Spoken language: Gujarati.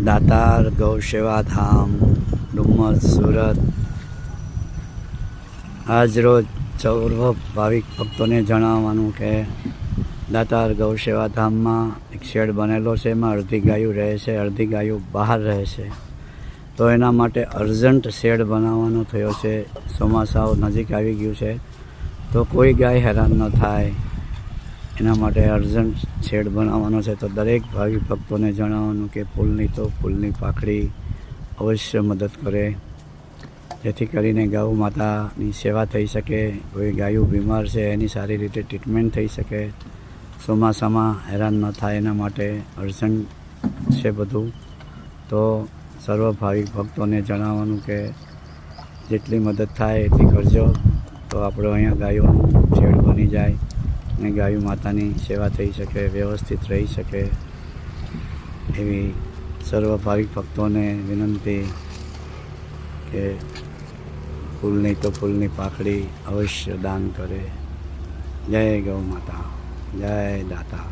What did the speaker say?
દાતાર ગૌ સેવા ધામ ડુમ્મસ સુરત આજ રોજ સર્વ ભાવિક ભક્તોને જણાવવાનું કે દાતાર ગૌ સેવા ધામમાં એક શેડ બનેલો છે, એમાં અડધી ગાયું રહે છે, અડધી ગાયું બહાર રહે છે. તો એના માટે અર્જન્ટ શેડ બનાવવાનો થયો છે. ચોમાસાઓ નજીક આવી ગયું છે, તો કોઈ ગાય હેરાન ન થાય એના માટે અર્જન્ટ શેડ બનાવવાનો છે. તો દરેક ભાવિક ભક્તોને જણાવવાનું કે ફૂલની પાકડી અવશ્ય મદદ કરે, જેથી કરીને ગૌ માતાની સેવા થઈ શકે. કોઈ ગાયું બીમાર છે એની સારી રીતે ટ્રીટમેન્ટ થઈ શકે, ચોમાસામાં હેરાન ન થાય એના માટે અર્જન્ટ છે બધું. તો સર્વ ભાવિક ભક્તોને જણાવવાનું કે જેટલી મદદ થાય એટલી કરજો, તો આપણો અહીંયા ગાયોનું શેડ બની જાય અને ગાયો માતાની સેવા થઈ શકે, વ્યવસ્થિત રહી શકે એવી સર્વ ભાવિક ભક્તોને વિનંતી કે ફૂલની પાકડી અવશ્ય દાન કરે. જય ગૌ માતા, જય દાતા.